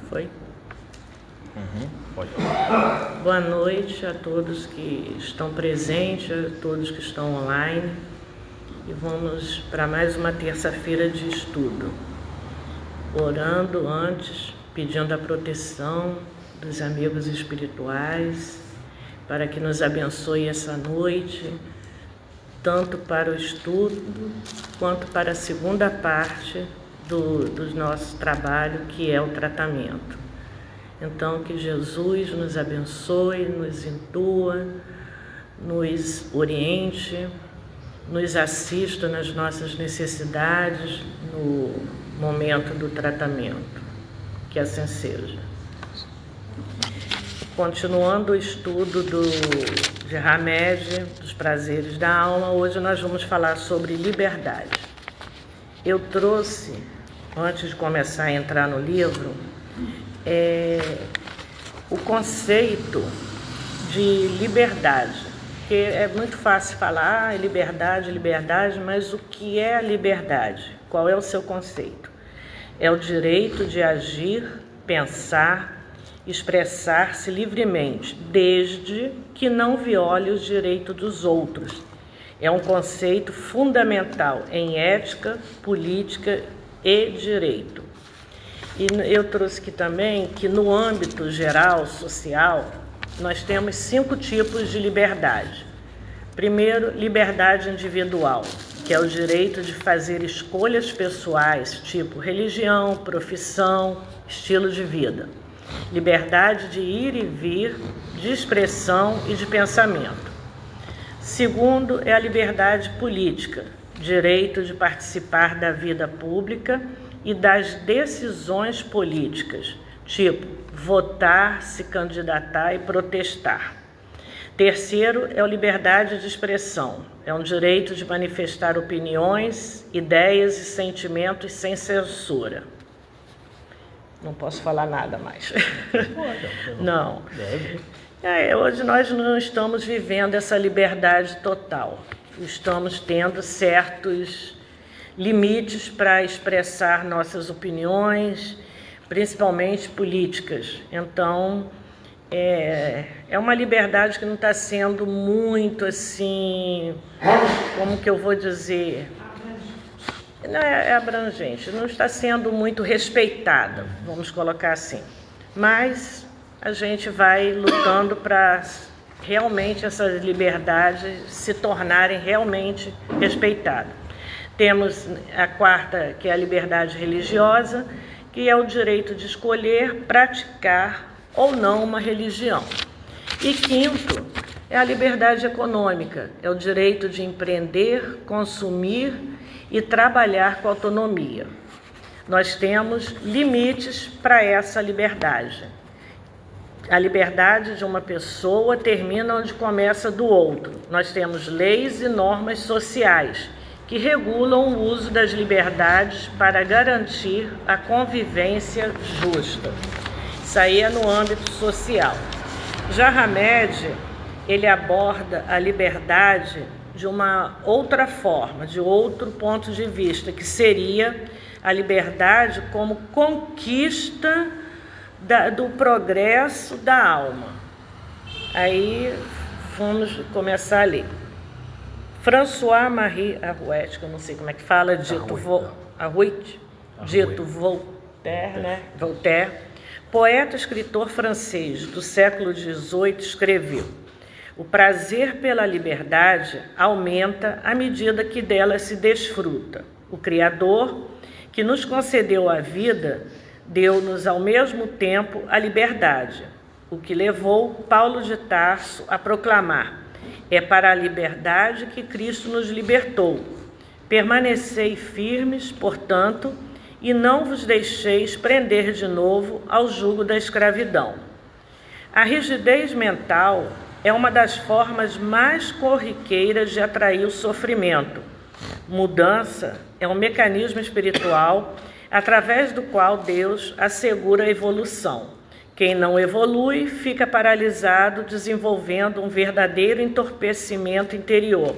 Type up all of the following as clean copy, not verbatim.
Foi? Pode falar. Boa noite a todos que estão presentes, a todos que estão online. E vamos para mais uma terça-feira de estudo. Orando antes, pedindo a proteção dos amigos espirituais, para que nos abençoe essa noite, tanto para o estudo, quanto para a segunda parte do nosso trabalho, que é o tratamento. Então, que Jesus nos abençoe, nos intua, nos oriente, nos assista nas nossas necessidades no momento do tratamento. Que assim seja. Continuando o estudo de Hamed, dos prazeres da alma, hoje nós vamos falar sobre liberdade. Eu trouxe, antes de começar a entrar no livro, o conceito de liberdade, porque é muito fácil falar liberdade, mas o que é a liberdade? Qual é o seu conceito? É o direito de agir, pensar, expressar-se livremente, desde que não viole os direitos dos outros. É um conceito fundamental em ética, política e direito. E eu trouxe aqui também que no âmbito geral, social, nós temos 5 tipos de liberdade. Primeiro, liberdade individual, que é o direito de fazer escolhas pessoais, tipo religião, profissão, estilo de vida. Liberdade de ir e vir, de expressão e de pensamento. Segundo, é a liberdade política, direito de participar da vida pública e das decisões políticas, tipo votar, se candidatar e protestar. Terceiro é a liberdade de expressão, é um direito de manifestar opiniões, ideias e sentimentos sem censura. Não posso falar nada mais. Pode. Não. Deve. Hoje nós não estamos vivendo essa liberdade total. Estamos tendo certos limites para expressar nossas opiniões, principalmente políticas. Então, é uma liberdade que não está sendo muito assim, como que eu vou dizer, não é abrangente, não está sendo muito respeitada, vamos colocar assim. Mas a gente vai lutando para realmente essas liberdades se tornarem realmente respeitadas. Temos a quarta, que é a liberdade religiosa, que é o direito de escolher, praticar ou não uma religião. E quinto, é a liberdade econômica, é o direito de empreender, consumir e trabalhar com autonomia. Nós temos limites para essa liberdade. A liberdade de uma pessoa termina onde começa do outro. Nós temos leis e normas sociais que regulam o uso das liberdades para garantir a convivência justa. Isso aí é no âmbito social. Já Hamed, ele aborda a liberdade de uma outra forma, de outro ponto de vista, que seria a liberdade como conquista do progresso da alma. Aí vamos começar a ler. François-Marie Arouet, que eu não sei como é que fala, dito Voltaire, né? Voltaire, poeta e escritor francês do século XVIII, escreveu: o prazer pela liberdade aumenta à medida que dela se desfruta. O Criador, que nos concedeu a vida, deu-nos ao mesmo tempo a liberdade, o que levou Paulo de Tarso a proclamar: é para a liberdade que Cristo nos libertou. Permanecei firmes, portanto, e não vos deixeis prender de novo ao jugo da escravidão. A rigidez mental é uma das formas mais corriqueiras de atrair o sofrimento. Mudança é um mecanismo espiritual através do qual Deus assegura a evolução. Quem não evolui fica paralisado, desenvolvendo um verdadeiro entorpecimento interior.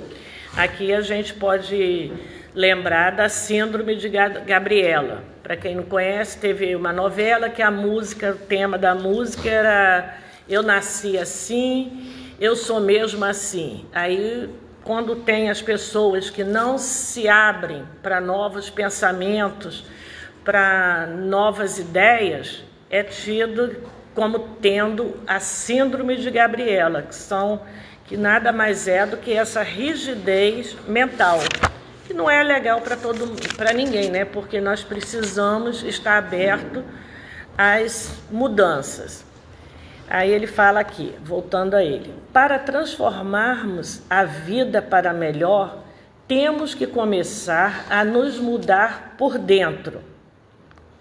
Aqui a gente pode lembrar da síndrome de Gabriela, Para quem não conhece, teve uma novela que a música, o tema da música era Eu Nasci Assim, Eu Sou Mesmo Assim. Aí, quando tem as pessoas que não se abrem para novos pensamentos, para novas ideias, é tido como tendo a síndrome de Gabriela, que nada mais é do que essa rigidez mental, que não é legal para ninguém, né? Porque nós precisamos estar aberto às mudanças. Aí ele fala aqui, voltando a ele: para transformarmos a vida para melhor, temos que começar a nos mudar por dentro.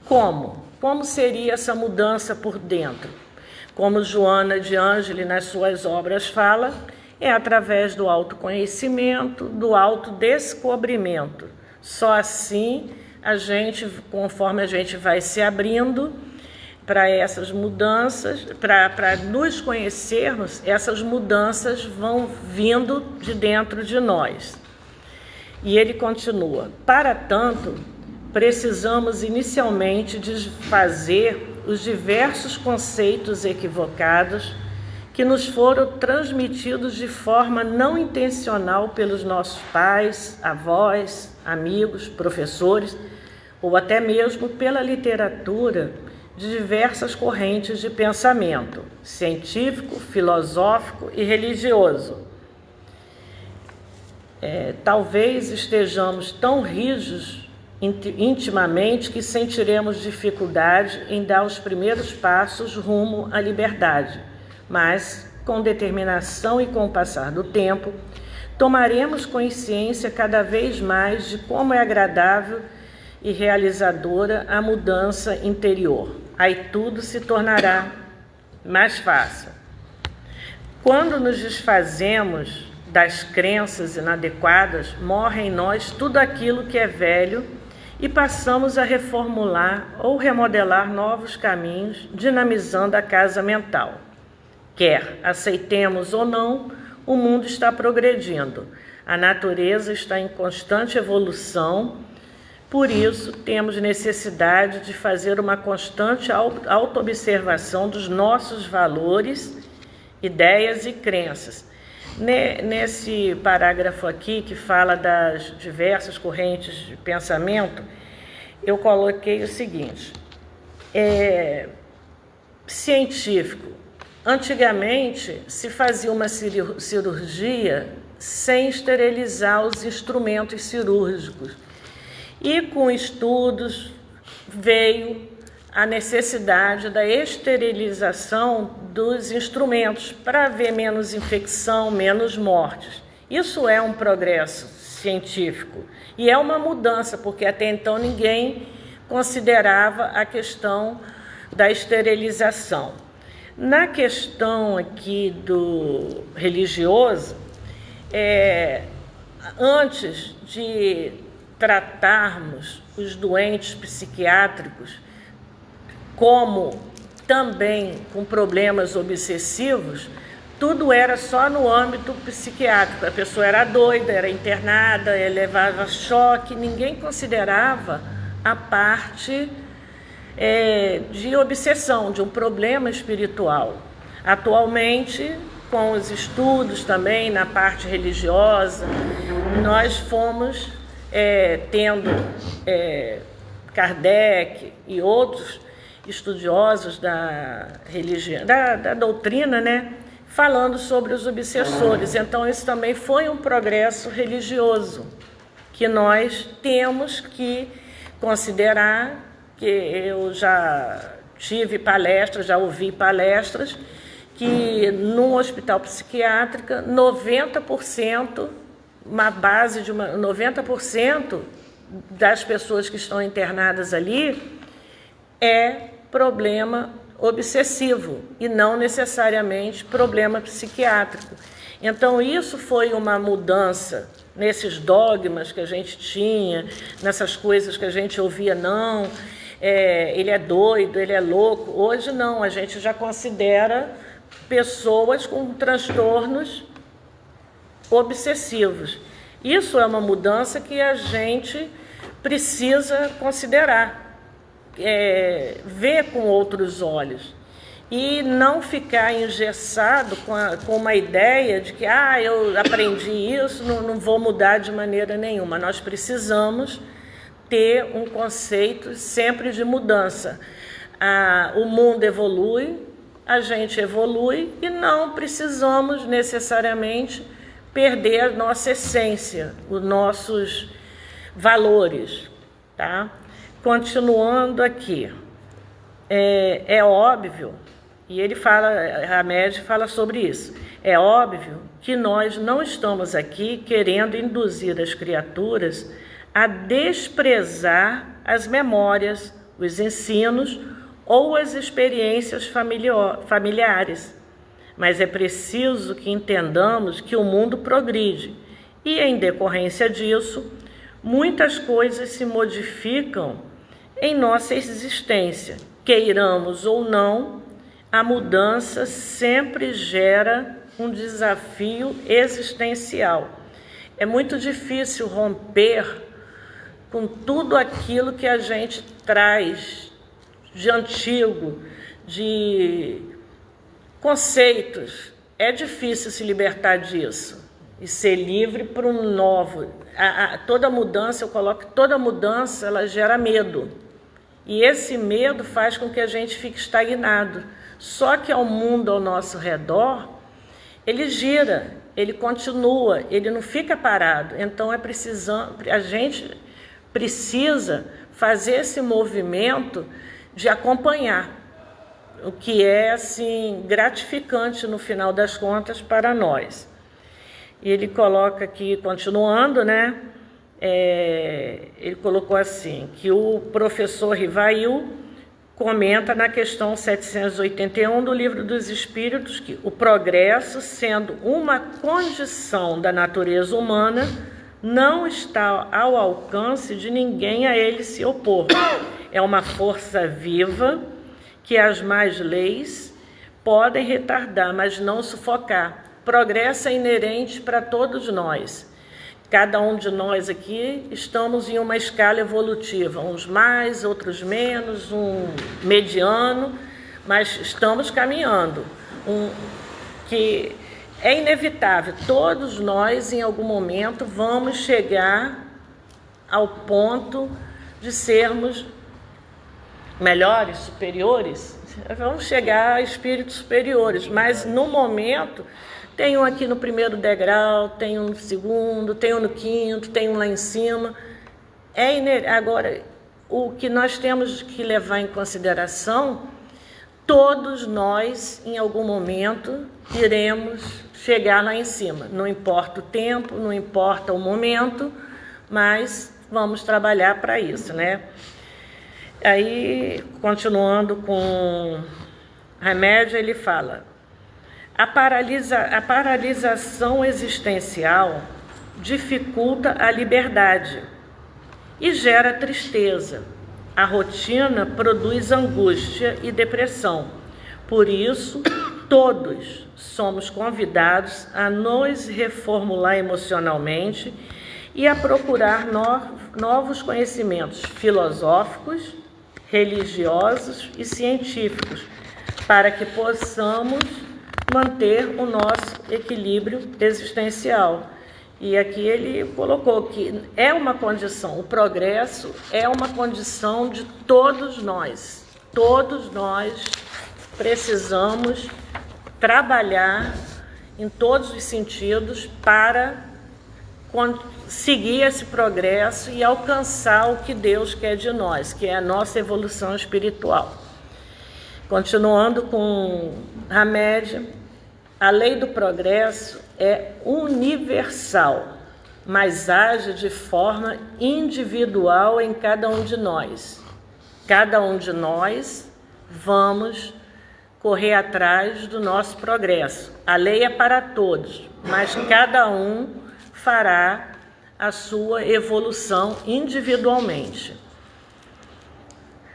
Como? Como seria essa mudança por dentro? Como Joana de Ângeli, nas suas obras, fala, é através do autoconhecimento, do autodescobrimento. Só assim, conforme a gente vai se abrindo para essas mudanças, para nos conhecermos, essas mudanças vão vindo de dentro de nós. E ele continua: para tanto, precisamos inicialmente desfazer os diversos conceitos equivocados que nos foram transmitidos de forma não intencional pelos nossos pais, avós, amigos, professores, ou até mesmo pela literatura de diversas correntes de pensamento científico, filosófico e religioso. Talvez estejamos tão rígidos intimamente que sentiremos dificuldade em dar os primeiros passos rumo à liberdade, mas com determinação e com o passar do tempo, tomaremos consciência cada vez mais de como é agradável e realizadora a mudança interior. Aí tudo se tornará mais fácil. Quando nos desfazemos das crenças inadequadas, morre em nós tudo aquilo que é velho e passamos a reformular ou remodelar novos caminhos, dinamizando a casa mental. Quer aceitemos ou não, o mundo está progredindo, a natureza está em constante evolução, por isso temos necessidade de fazer uma constante autoobservação dos nossos valores, ideias e crenças. Nesse parágrafo aqui, que fala das diversas correntes de pensamento, eu coloquei o seguinte: científico. Antigamente, se fazia uma cirurgia sem esterilizar os instrumentos cirúrgicos. E com estudos veio a necessidade da esterilização dos instrumentos para haver menos infecção, menos mortes. Isso é um progresso científico e é uma mudança, porque até então ninguém considerava a questão da esterilização. Na questão aqui do religioso, antes de tratarmos os doentes psiquiátricos como também com problemas obsessivos, tudo era só no âmbito psiquiátrico. A pessoa era doida, era internada, levava choque, ninguém considerava a parte de obsessão, de um problema espiritual. Atualmente, com os estudos também na parte religiosa, nós fomos tendo Kardec e outros estudiosos da religião, da doutrina, né, falando sobre os obsessores. Então, isso também foi um progresso religioso que nós temos que considerar, que eu já tive palestras, já ouvi palestras, que no hospital psiquiátrico, 90%, uma base de 90% das pessoas que estão internadas ali é problema obsessivo e não necessariamente problema psiquiátrico. Então, isso foi uma mudança nesses dogmas que a gente tinha, nessas coisas que a gente ouvia, não, ele é doido, ele é louco. Hoje não, a gente já considera pessoas com transtornos obsessivos. Isso é uma mudança que a gente precisa considerar, ver com outros olhos e não ficar engessado com uma ideia de que eu aprendi isso, não vou mudar de maneira nenhuma. Nós precisamos ter um conceito sempre de mudança. O mundo evolui, a gente evolui e não precisamos necessariamente perder a nossa essência, os nossos valores, tá? Continuando aqui, é óbvio, e ele fala, Hamed fala sobre isso, é óbvio que nós não estamos aqui querendo induzir as criaturas a desprezar as memórias, os ensinos ou as experiências familiares, mas é preciso que entendamos que o mundo progride e, em decorrência disso, muitas coisas se modificam em nossa existência. Queiramos ou não, a mudança sempre gera um desafio existencial. É muito difícil romper com tudo aquilo que a gente traz de antigo, de conceitos. É difícil se libertar disso e ser livre para um novo. Toda mudança, eu coloco que toda mudança, ela gera medo. E esse medo faz com que a gente fique estagnado. Só que o mundo ao nosso redor, ele gira, ele continua, ele não fica parado. Então a gente precisa fazer esse movimento de acompanhar, o que é assim gratificante no final das contas para nós. E ele coloca aqui, continuando, né? Ele colocou assim, que o professor Rivail comenta na questão 781 do Livro dos Espíritos que o progresso, sendo uma condição da natureza humana, não está ao alcance de ninguém a ele se opor. É uma força viva que as más leis podem retardar, mas não sufocar. Progresso é inerente para todos nós. Cada um de nós aqui estamos em uma escala evolutiva, uns mais, outros menos, um mediano, mas estamos caminhando. Que é inevitável, todos nós em algum momento vamos chegar ao ponto de sermos melhores, superiores, vamos chegar a espíritos superiores, mas no momento tem um aqui no primeiro degrau, tem um no segundo, tem um no quinto, tem um lá em cima. Agora, o que nós temos que levar em consideração, todos nós, em algum momento, iremos chegar lá em cima. Não importa o tempo, não importa o momento, mas vamos trabalhar para isso, né? Aí, continuando com Remédio, ele fala: a paralisação existencial dificulta a liberdade e gera tristeza. A rotina produz angústia e depressão. Por isso, todos somos convidados a nos reformular emocionalmente e a procurar novos conhecimentos filosóficos, religiosos e científicos, para que possamos manter o nosso equilíbrio existencial. E aqui ele colocou que é uma condição, o progresso é uma condição de todos nós. Todos nós precisamos trabalhar em todos os sentidos para seguir esse progresso e alcançar o que Deus quer de nós, que é a nossa evolução espiritual. Continuando com Hamed, a lei do progresso é universal, mas age de forma individual em cada um de nós. Cada um de nós vamos correr atrás do nosso progresso. A lei é para todos, mas cada um fará a sua evolução individualmente.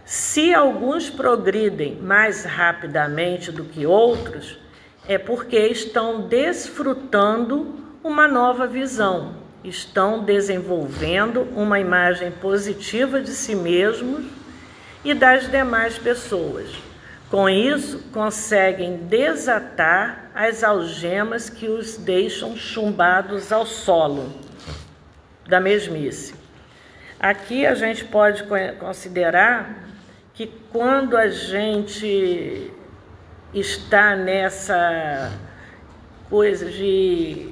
Se alguns progridem mais rapidamente do que outros, é porque estão desfrutando uma nova visão, estão desenvolvendo uma imagem positiva de si mesmos e das demais pessoas. Com isso, conseguem desatar as algemas que os deixam chumbados ao solo da mesmice. Aqui a gente pode considerar que quando a gente está nessa coisa de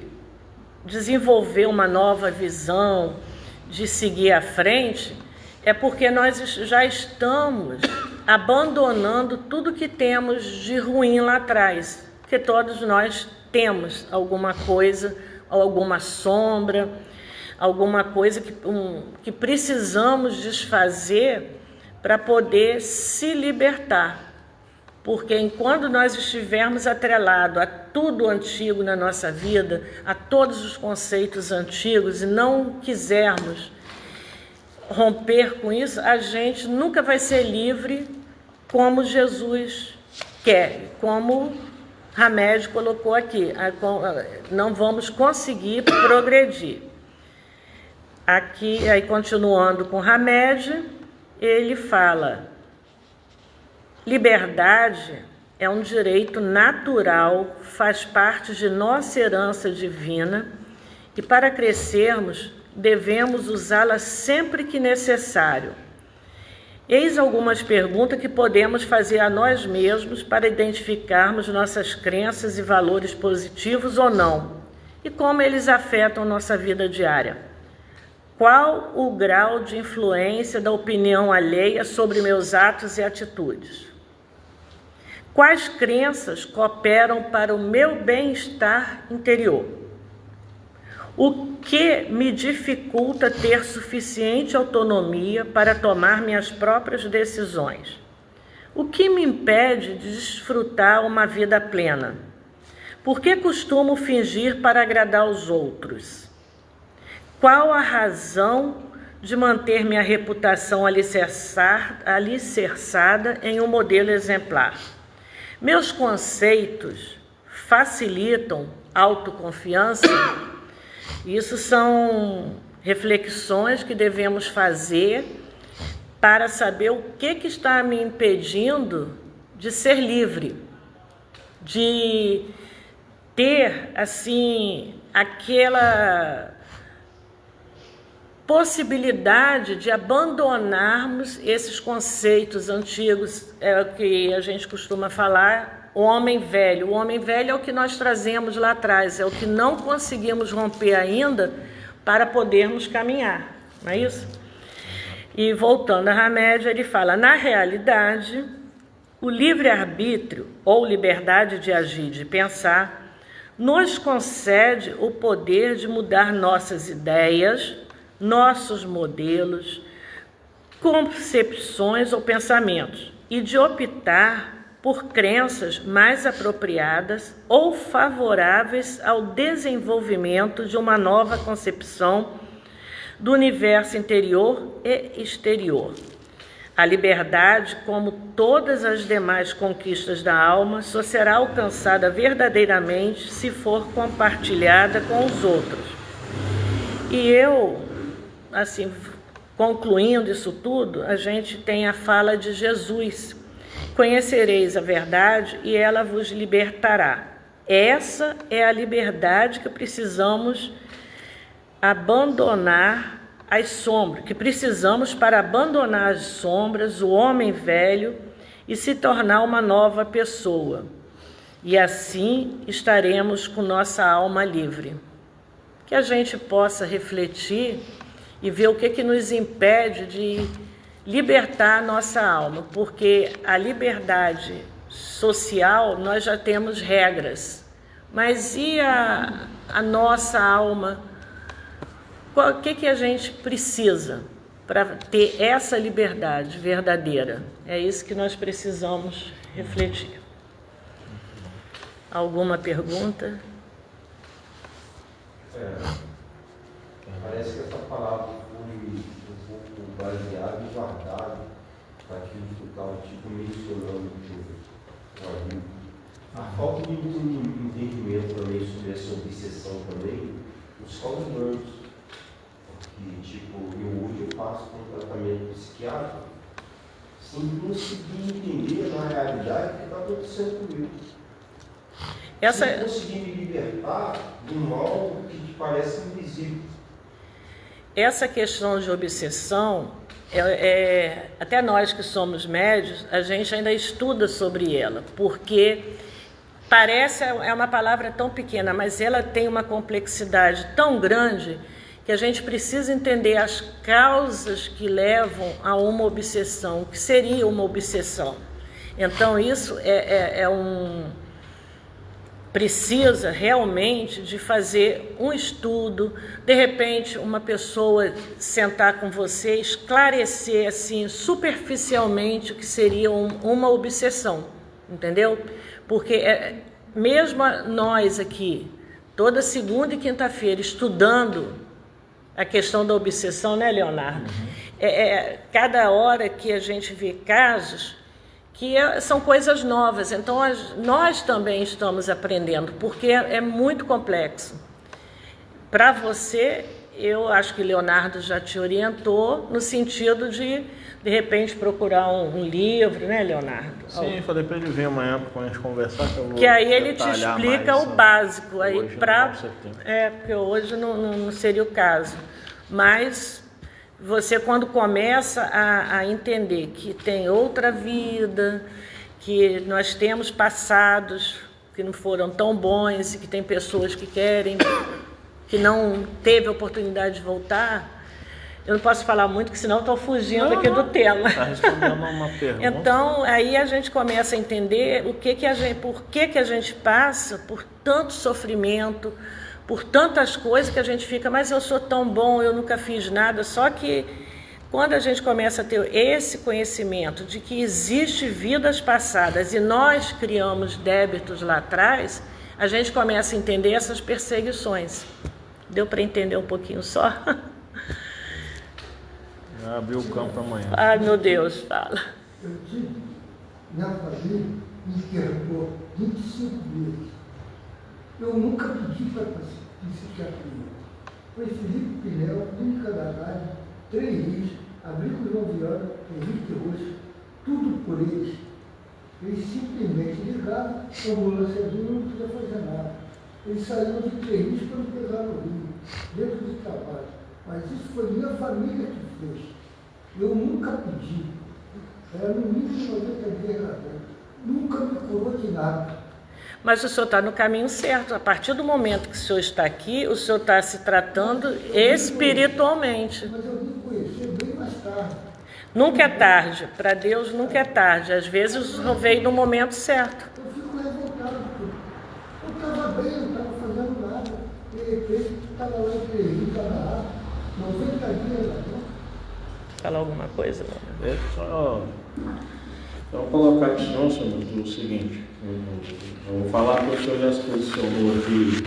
desenvolver uma nova visão, de seguir à frente, é porque nós já estamos abandonando tudo que temos de ruim lá atrás, porque todos nós temos alguma coisa, alguma sombra, alguma coisa que precisamos desfazer para poder se libertar. Porque enquanto nós estivermos atrelados a tudo antigo na nossa vida, a todos os conceitos antigos, e não quisermos romper com isso, a gente nunca vai ser livre como Jesus quer, como Hamed colocou aqui. Não vamos conseguir progredir. Aqui, aí continuando com Hamed, ele fala: liberdade é um direito natural, faz parte de nossa herança divina e para crescermos devemos usá-la sempre que necessário. Eis algumas perguntas que podemos fazer a nós mesmos para identificarmos nossas crenças e valores positivos ou não, e como eles afetam nossa vida diária. Qual o grau de influência da opinião alheia sobre meus atos e atitudes? Quais crenças cooperam para o meu bem-estar interior? O que me dificulta ter suficiente autonomia para tomar minhas próprias decisões? O que me impede de desfrutar uma vida plena? Por que costumo fingir para agradar os outros? Qual a razão de manter minha reputação alicerçada em um modelo exemplar? Meus conceitos facilitam autoconfiança? Isso são reflexões que devemos fazer para saber o que está me impedindo de ser livre, de ter, assim, aquela possibilidade de abandonarmos esses conceitos antigos, é o que a gente costuma falar, o homem velho. O homem velho é o que nós trazemos lá atrás, é o que não conseguimos romper ainda para podermos caminhar, não é isso? E voltando a Hamed, ele fala: na realidade, o livre-arbítrio, ou liberdade de agir, de pensar, nos concede o poder de mudar nossas ideias, nossos modelos, concepções ou pensamentos, e de optar por crenças mais apropriadas ou favoráveis ao desenvolvimento de uma nova concepção do universo interior e exterior. A liberdade, como todas as demais conquistas da alma, só será alcançada verdadeiramente se for compartilhada com os outros. E eu, assim, concluindo isso tudo, a gente tem a fala de Jesus: conhecereis a verdade e ela vos libertará. Essa é a liberdade que precisamos abandonar as sombras, que precisamos para abandonar as sombras, o homem velho, e se tornar uma nova pessoa. E assim estaremos com nossa alma livre. Que a gente possa refletir e ver o que nos impede de libertar a nossa alma, porque a liberdade social nós já temos regras, mas e a nossa alma? O que a gente precisa para ter essa liberdade verdadeira? É isso que nós precisamos refletir. Alguma pergunta? Parece que essa palavra foi um pouco baseada e guardada naquilo que eu estava mencionando ali. A falta de entendimento também sobre essa obsessão também, os calunianos. Porque, hoje eu faço um tratamento psiquiátrico Eu não consegui entender na realidade o que está acontecendo comigo. Essa... Se eu conseguir me libertar do mal que parece invisível. Essa questão de obsessão, até nós que somos médios, a gente ainda estuda sobre ela, porque parece uma palavra tão pequena, mas ela tem uma complexidade tão grande que a gente precisa entender as causas que levam a uma obsessão, o que seria uma obsessão. Então isso precisa realmente de fazer um estudo, de repente uma pessoa sentar com você, esclarecer assim superficialmente o que seria uma obsessão, entendeu? Porque mesmo nós aqui, toda segunda e quinta-feira, estudando a questão da obsessão, né, Leonardo? Cada hora que a gente vê casos que são coisas novas, então nós também estamos aprendendo, porque é muito complexo. Para você, eu acho que Leonardo já te orientou no sentido de repente, procurar um livro, né, Leonardo? Sim, falei para ele vir amanhã para a gente conversar. Que aí ele te explica o básico. Aí porque hoje não seria o caso. Mas você, quando começa a entender que tem outra vida, que nós temos passados que não foram tão bons e que tem pessoas que querem, que não teve a oportunidade de voltar. Eu não posso falar muito, porque senão estou fugindo aqui do tema. Está respondendo uma pergunta. Então, aí a gente começa a entender por que a gente passa por tanto sofrimento, por tantas coisas que a gente fica, mas eu sou tão bom, eu nunca fiz nada. Só que quando a gente começa a ter esse conhecimento de que existe vidas passadas e nós criamos débitos lá atrás, a gente começa a entender essas perseguições. Deu para entender um pouquinho só? Já abriu o campo amanhã. Ai, meu Deus, fala. Eu tive, minha família me internou 25 vezes. Eu nunca pedi para psiquiatria. Foi Felipe Pinel, Clínica da Rádio, 3 Rios, Abrigo João Viana, Henrique Rocha, tudo por eles. Eles simplesmente ligaram, a ambulância vinha, não podia fazer nada. Eles saíram de 3 Rios para me pegar no Rio, dentro do trabalho. Mas isso foi minha família que fez. Eu nunca pedi. Era no mínimo 90 dias na frente. Nunca me curou de nada. Mas o senhor está no caminho certo. A partir do momento que o senhor está aqui, o senhor está se tratando espiritualmente. Mas eu vim conhecer bem mais tarde. Nunca é tarde. Para Deus nunca é tarde. Às vezes o senhor veio no momento certo. Eu fico revoltado. Eu estava bem, eu não estava fazendo nada. De repente, estava lá em Pereira, estava lá, 90 dias lá dentro. Falar alguma coisa? É só colocar para o senhor o seguinte, eu vou falar que o senhor já se posicionou aqui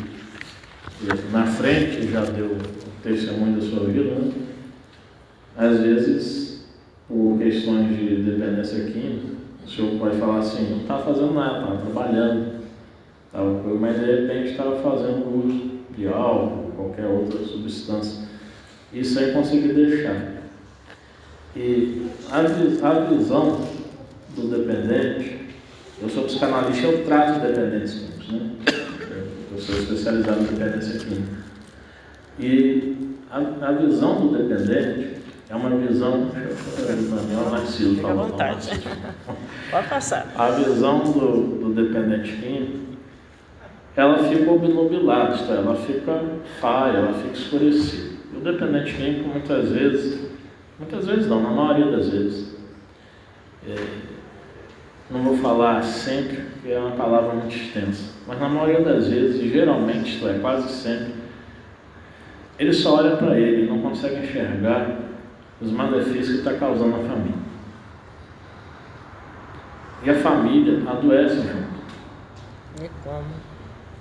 na frente, já deu o testemunho da sua vida, né? Às vezes, por questões de dependência química, o senhor pode falar assim, não está fazendo nada, estava trabalhando, mas de repente estava fazendo uso de álcool, qualquer outra substância, e sem conseguir deixar. E a visão do dependente, eu sou psicanalista, eu trato dependentes químicos, né? Eu sou especializado em dependência química. E a visão do dependente é uma visão... Narciso, fica à vontade. Pode passar. A visão do dependente químico, ela fica obnubilada, isto é, ela fica falha, ela fica escurecida. E o dependente químico, muitas vezes não, na maioria das vezes, não vou falar sempre, porque é uma palavra muito extensa, mas na maioria das vezes, e geralmente, isto é, quase sempre, ele só olha para ele e não consegue enxergar os malefícios que está causando na família. E a família adoece junto. E como?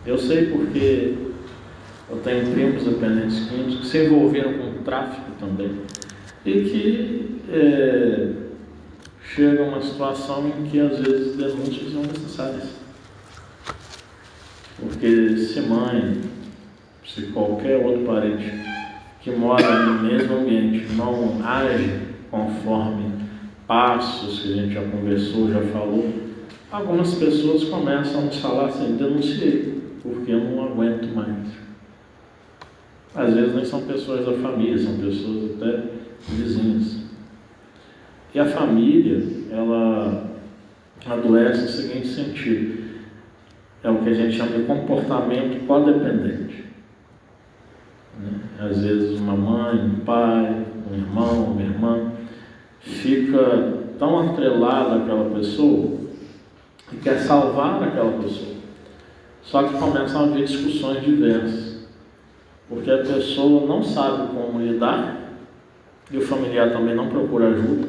Eu sei porque eu tenho primos dependentes químicos que se envolveram com o tráfico também e que chega a uma situação em que às vezes denúncias são necessárias. Porque se mãe, se qualquer outro parente que mora no mesmo ambiente não age conforme passos que a gente já conversou, já falou, algumas pessoas começam a nos falar assim: denunciei, porque eu não aguento mais. Às vezes nem são pessoas da família, são pessoas até vizinhas. E a família, ela adoece no seguinte sentido: é o que a gente chama de comportamento codependente. Às vezes uma mãe, um pai, um irmão, uma irmã fica tão atrelado àquela pessoa e quer salvar aquela pessoa. Só que começam a haver discussões diversas, porque a pessoa não sabe como lidar e o familiar também não procura ajuda.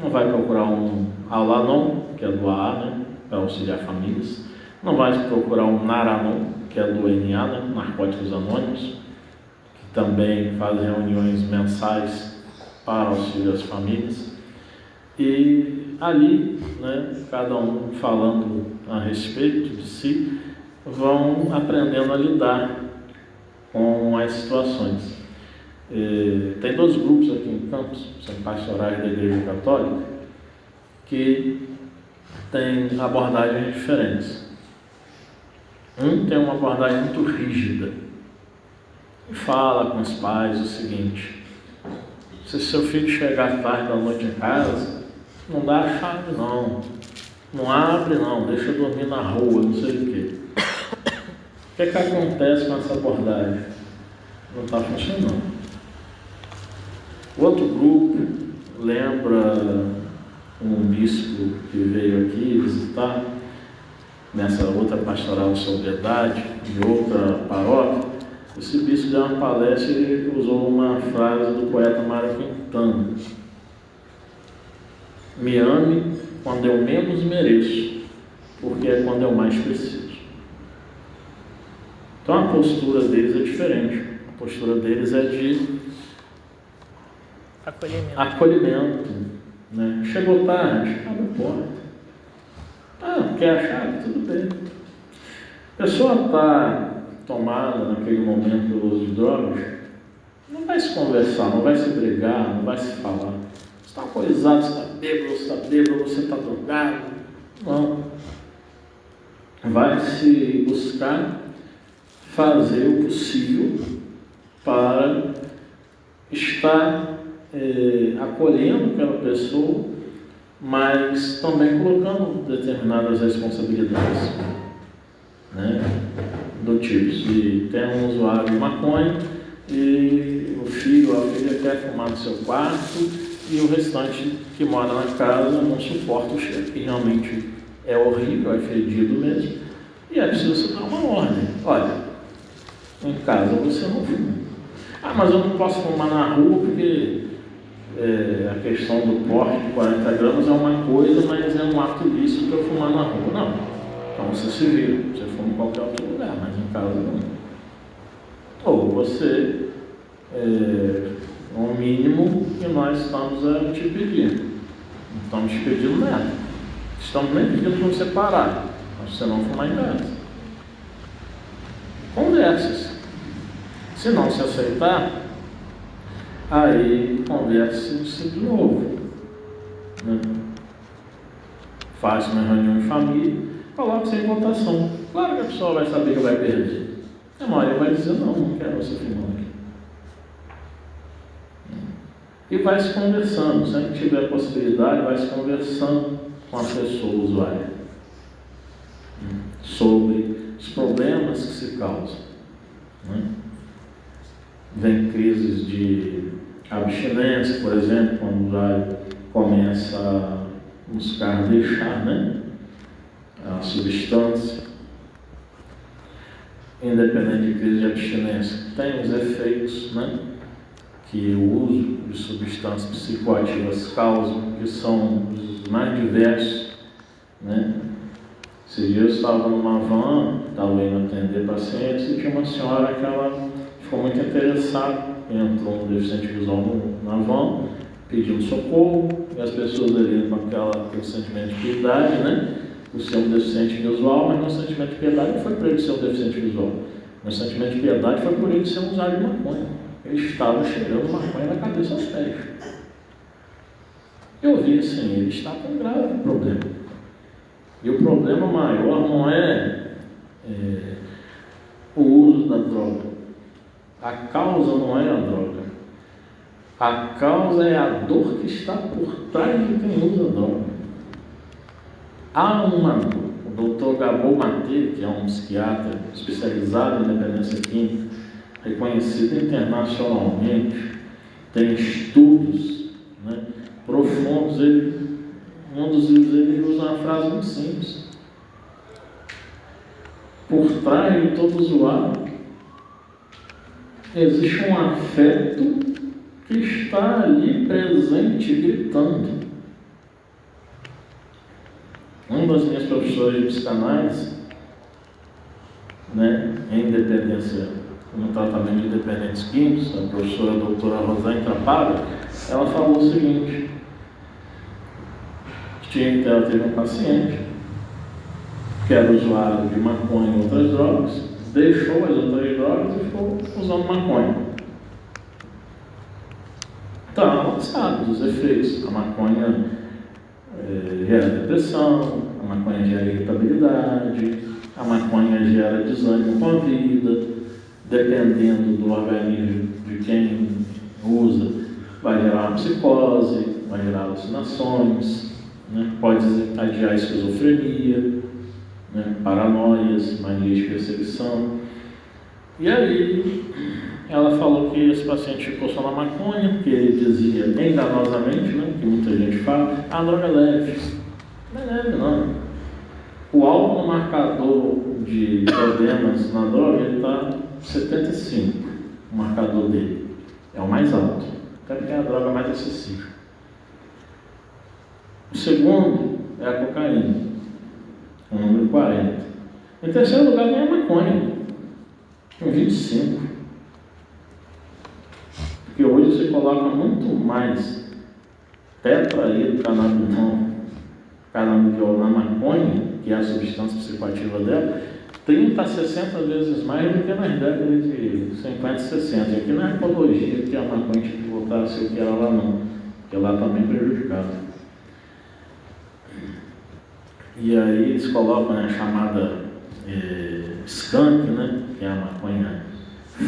Não vai procurar um Al-Anon, que é do AA, né, para auxiliar famílias. Não vai procurar um Naranon, que é do NA, né, Narcóticos Anônimos, que também faz reuniões mensais para auxiliar as famílias. E ali, né, cada um falando a respeito de si, vão aprendendo a lidar com as situações. Tem 2 grupos aqui em Campos, são pastorais da Igreja Católica, que têm abordagens diferentes. Um tem uma abordagem muito rígida e fala com os pais o seguinte: se seu filho chegar tarde da noite em casa, não dá a chave não, não abre não, deixa dormir na rua, não sei o quê. O que acontece com essa abordagem? Não está funcionando. Outro grupo lembra um bispo que veio aqui visitar, nessa outra pastoral de sobriedade, de outra paróquia. Esse bispo deu uma palestra e usou uma frase do poeta Mário Quintana: me ame quando eu menos mereço, porque é quando eu mais preciso. Então a postura deles é diferente. A postura deles é de acolhimento, né? Chegou tarde, abre a porta. Quer a chave? Tudo bem. A pessoa está tomada naquele momento pelo uso de drogas, não vai se conversar, não vai se brigar, não vai se falar. Você está alcoolizado, você está bêbado, você está drogado. Não. Vai se buscar fazer o possível para estar acolhendo aquela pessoa, mas também colocando determinadas responsabilidades, né? Do tipo, se tem um usuário de maconha e o filho ou a filha quer fumar no seu quarto e o restante que mora na casa não suporta o cheiro, que realmente é horrível, é fedido mesmo, e é preciso dar uma ordem: olha, em casa você não fuma. Mas eu não posso fumar na rua porque a questão do porte de 40 gramas é uma coisa, mas é um ato ilícito para eu fumar na rua. Não. Então você se vira, você fuma em qualquer outro lugar, mas em casa não. Ou você, o mínimo que nós estamos a te pedir. Não estamos te pedindo nada. Estamos nem pedindo para você parar, mas você não fumar em casa. Conversas. Se não se aceitar, aí converse-se de novo, né? Faz uma reunião em família, coloque-se em votação. Claro que a pessoa vai saber que vai perder. A maioria vai dizer: não quero você fumando aqui. E vai se conversando, sempre que tiver possibilidade, vai se conversando com a pessoa usuária sobre os problemas que se causam, né? Vem crises de abstinência, por exemplo, quando o usuário começa a buscar deixar, né, a substância. Independente de crise de abstinência, tem os efeitos, né, que o uso de substâncias psicoativas causam, que são os mais diversos, né. Esse dia eu estava numa van, estava indo atender pacientes, e tinha uma senhora que ela ficou muito interessada, entrou um deficiente visual na van, pedindo socorro, e as pessoas ali com aquele sentimento de piedade, né, por ser um deficiente visual, mas meu sentimento de piedade não foi por ele ser um deficiente visual, meu sentimento de piedade foi por ele ser um usuário de maconha. Ele estava cheirando maconha da cabeça aos pés. Eu vi assim, ele está com um grave problema. E o problema maior não é o uso da droga. A causa não é a droga. A causa é a dor que está por trás de quem usa a droga. Há o Dr. Gabor Maté, que é um psiquiatra especializado em dependência química, reconhecido internacionalmente, tem estudos, né, profundos. Um dos livros ele usa uma frase muito simples: por trás de todo usuário existe um afeto que está ali presente, gritando. Uma das minhas professoras de psicanálise, né, em dependência, no tratamento de dependentes químicos, a professora doutora Rosane Trapaga, ela falou o seguinte: ela teve um paciente que era usuário de maconha e outras drogas, deixou as outras drogas e ficou usando maconha. Então, ela sabe dos efeitos. A maconha gera depressão, a maconha gera irritabilidade, a maconha gera desânimo com a vida, dependendo do organismo de quem usa, vai gerar uma psicose, vai gerar alucinações, né? Pode desencadear esquizofrenia, né? Paranoias, manias de perseguição. E aí ela falou que esse paciente ficou só na maconha, porque ele dizia enganosamente, né, que muita gente fala, a droga é leve. Não é leve, não. O álcool no marcador de problemas na droga, ele está 75, o marcador dele. É o mais alto, até porque é a droga mais acessível. O segundo é a cocaína, o número 40. Em terceiro lugar vem a maconha, com 25. Porque hoje você coloca muito mais tetrahidrocannabinol na maconha, que é a substância psicoativa dela, 30 a 60 vezes mais do que nas décadas de 50 e 60. E aqui não é apologia que a maconha tinha que voltar a ser o que era lá não, porque lá está bem prejudicada. E aí eles colocam, né, a chamada skunk, né, que é a maconha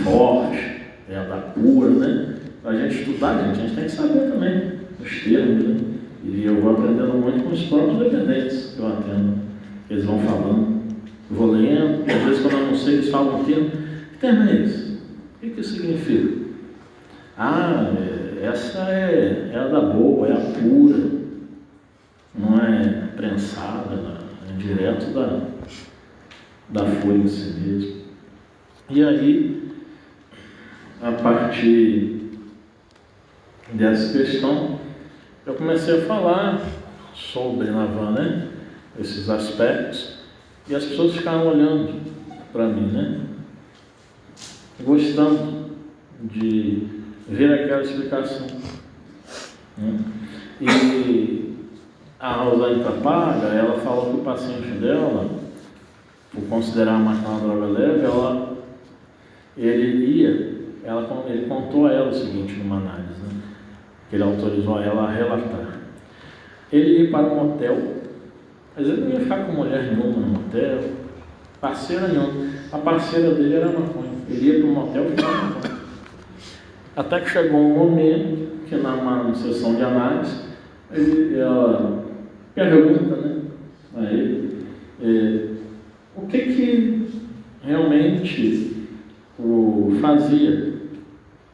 forte, é a da pura, né? Para a gente estudar, a gente tem que saber também os termos, né? E eu vou aprendendo muito com os próprios dependentes que eu atendo. Eles vão falando, eu vou lendo, e às vezes quando eu não sei, eles falam um termo. Que termo é esse? O que isso significa? Essa é a da boa, é a pura, não é prensada, é direto da folha em si mesmo. E aí, a partir dessa questão, eu comecei a falar sobre Navan, né, esses aspectos, e as pessoas ficaram olhando para mim, né, gostando de ver aquela explicação, né? E a Rosane Trapaga, ela falou que o paciente dela, por considerar a maconha uma droga leve, ele contou a ela o seguinte numa análise, né, que ele autorizou ela a relatar. Ele ia para um motel, mas ele não ia ficar com mulher nenhuma no motel, parceira nenhuma. A parceira dele era a maconha. Ele ia para um motel e ficava maconha. Até que chegou um momento que, numa sessão de análise, ela pergunta, né, a ele o que realmente o fazia,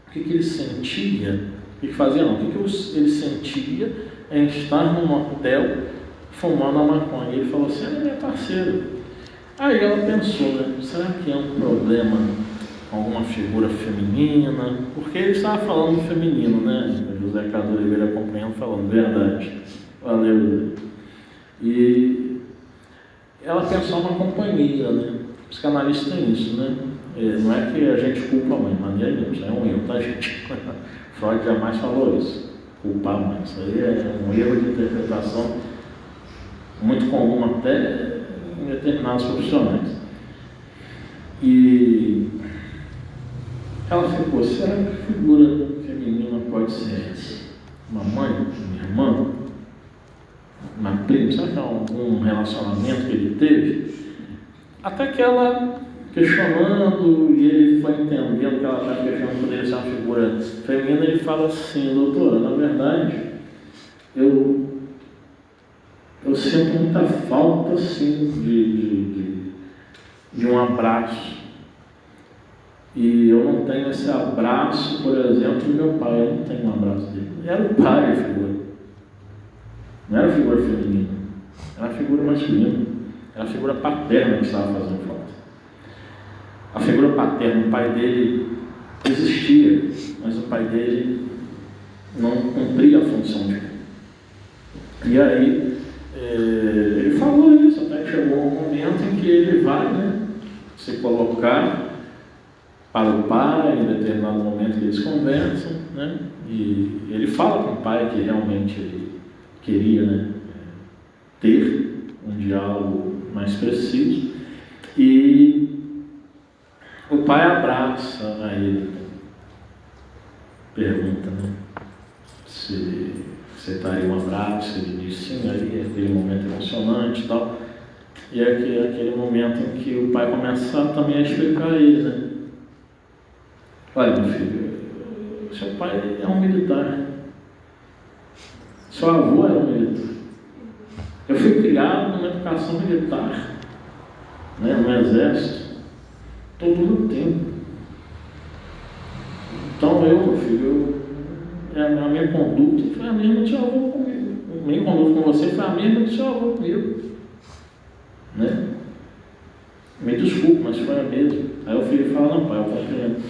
o que ele sentia, o que fazia não, o que ele sentia em estar num motel fumando a maconha. E ele falou assim: ela é minha parceira. Aí ela pensou, né, será que é um problema com alguma figura feminina? Porque ele estava falando do feminino, né? José Carlos Oliveira acompanhando, falando verdade. Valeu. E ela pensou numa companhia, né? O psicanalista tem isso, né? Não é que a gente culpa a mãe, de maneira nenhuma, isso é um erro, tá, gente? Freud jamais falou isso, culpar a mãe. Isso aí é um erro de interpretação muito comum até em determinados profissionais. E ela ficou: será que a figura feminina pode ser essa? Uma mãe? Uma irmã? prima, será que é algum relacionamento que ele teve? Até que ela questionando, e ele foi entendendo que ela estava questionando poderia ser uma figura feminina, ele fala assim: doutora, na verdade, eu sinto muita falta assim, de um abraço. E eu não tenho esse abraço, por exemplo, do meu pai. Eu não tenho um abraço dele. Era o pai a figura. Não era a figura feminina. Era a figura masculina. Era a figura paterna que estava fazendo falta. A figura paterna, o pai dele existia, mas o pai dele não cumpria a função de pai. E aí, ele falou isso, até que chegou um momento em que ele vai, né, se colocar para o pai, em determinado momento que eles conversam, né, e ele fala com o pai que realmente ele queria, né, ter um diálogo mais preciso, e o pai abraça a ele, pergunta, né, se aceitaria um abraço, ele diz sim, ali é aquele momento emocionante e tal, e é aquele momento em que o pai começa também a explicar a ele, né, olha, meu filho, seu pai é um militar, seu avô era um militar, eu fui criado numa educação militar, né, no exército, todo o tempo. Então meu filho, a minha conduta foi a mesma do seu avô comigo. A minha conduta com você foi a mesma do seu avô comigo. Né? Me desculpe, mas foi a mesma. Aí o filho fala, não pai, eu compreendo.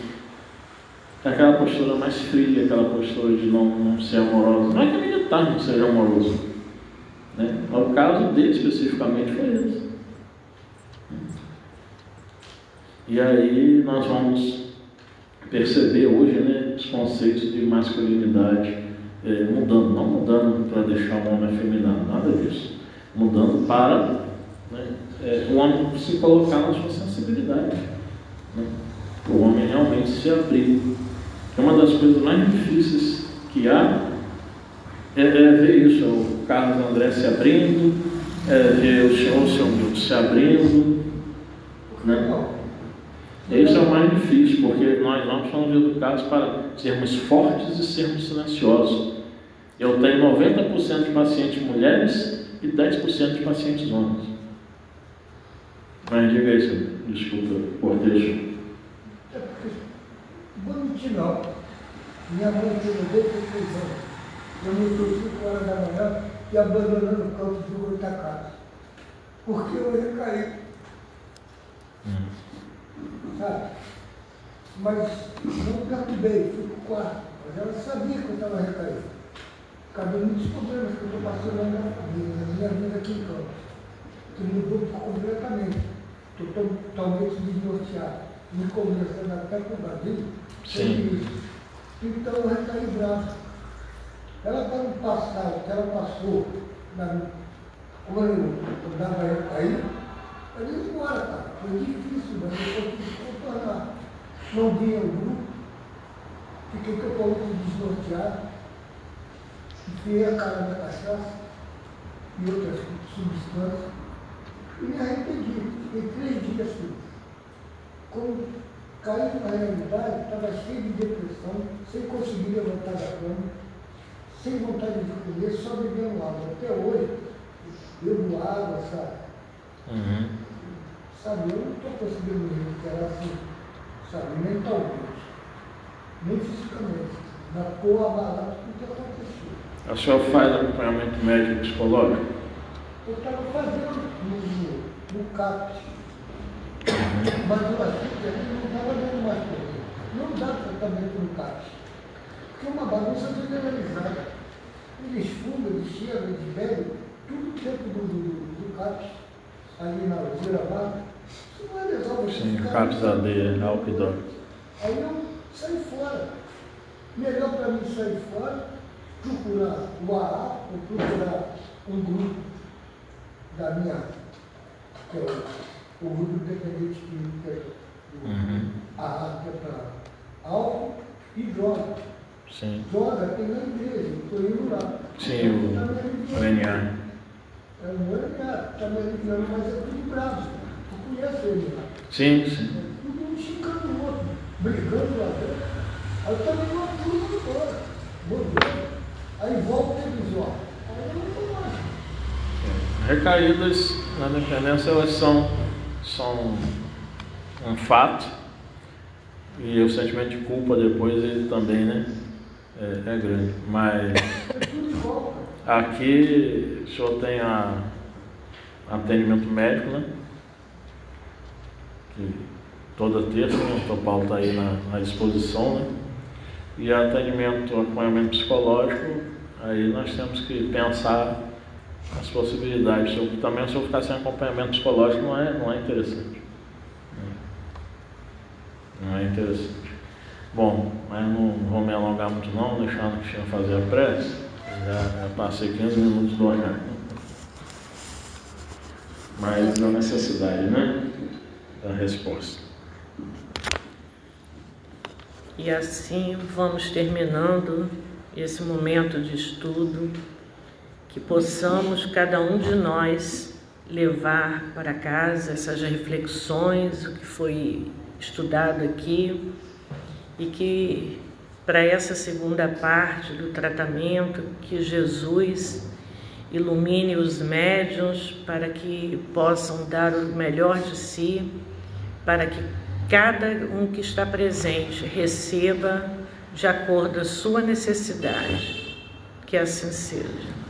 Aquela postura mais fria, aquela postura de não ser amorosa. Não é que militar não seja amoroso. Né? Mas o caso dele especificamente foi esse. E aí nós vamos perceber hoje, né, os conceitos de masculinidade mudando, não mudando para deixar o homem afeminado, nada disso, mudando para, né, o homem se colocar na sua sensibilidade, né, o homem realmente se abrir. Uma das coisas mais difíceis que há é ver isso, o Carlos André se abrindo, ver o seu Milton se abrindo, né? Isso é o mais difícil, porque nós somos educados para sermos fortes e sermos silenciosos. Eu tenho 90% de pacientes mulheres e 10% de pacientes homens. Mas diga isso, desculpa, cortejo. É porque, vou mentir não, minha mãe teve 83 anos, eu me estou 5 horas da manhã e abandonando o campo de Goitacás, porque eu recaí. Sabe? Mas não perturbei, fui para o quarto, mas ela sabia que eu estava recaído. Cabe muitos problemas que eu estou passando na minha família, na minha vida aqui em Campos, que mudou completamente. Estou totalmente desnorteado, me conversando até com o Brasil sobre isso. Então eu recaí bravo. Ela está no passado, que ela passou, quando eu estava recaído, eu ia embora, cara. Foi difícil, mas eu consegui contornar. Não vinha o grupo, fiquei totalmente desnorteado, enfiei a cara na cachaça e outras substâncias e me arrependi. Fiquei 3 dias assim. Quando caí na realidade, estava cheio de depressão, sem conseguir levantar da cama, sem vontade de comer, só bebendo água. Até hoje, bebo água, sabe? Sabe, eu não estou conseguindo me recuperar assim, sabe, mentalmente, nem fisicamente. Na porra abalada, tudo que aconteceu. A senhora faz acompanhamento médico psicológico? Eu estava fazendo no CAPS, mas eu achei que ele não estava dando mais para mim. Não dá tratamento no CAPS, porque é uma bagunça generalizada. Eles fumam, eles cheiram, eles bebem, tudo dentro do CAPS, ali na Zirabá. Isso não é legal você Sim, ficar... CAPS AD, álcool e droga. Aí eu saí fora. Melhor para mim sair fora, procurar o AA, ou procurar um grupo da minha, que é o grupo independente que é do AA, que é para álcool e droga. Sim. Droga tem na igreja, eu estou indo lá. Sim, o NA. Não é minha americana, mas é tudo bravo. Tu conhece ele lá. Sim, sim. Tudo um xingando o outro, brigando lá dentro. Aí eu também uma turma embora. Mudou. Aí volta o episódio. Aí eu não tô mais. Recaídas na dependência, elas são um fato, e o sentimento de culpa depois ele também, né, é grande. Mas aqui o senhor tem atendimento médico, né? Que toda terça, né, o Dr. Paulo está aí na disposição, né? E acompanhamento psicológico, aí nós temos que pensar as possibilidades. Também, se eu ficar sem acompanhamento psicológico, não é interessante. Não é interessante. Bom, mas não vou me alongar muito não, deixando o Cristina fazer a prece. Já passei 15 minutos do horário. Mas a necessidade, né, da resposta. E assim vamos terminando esse momento de estudo, que possamos cada um de nós levar para casa essas reflexões, o que foi estudado aqui, e que para essa segunda parte do tratamento, que Jesus ilumine os médiuns para que possam dar o melhor de si, para que cada um que está presente receba de acordo com a sua necessidade. Que assim seja.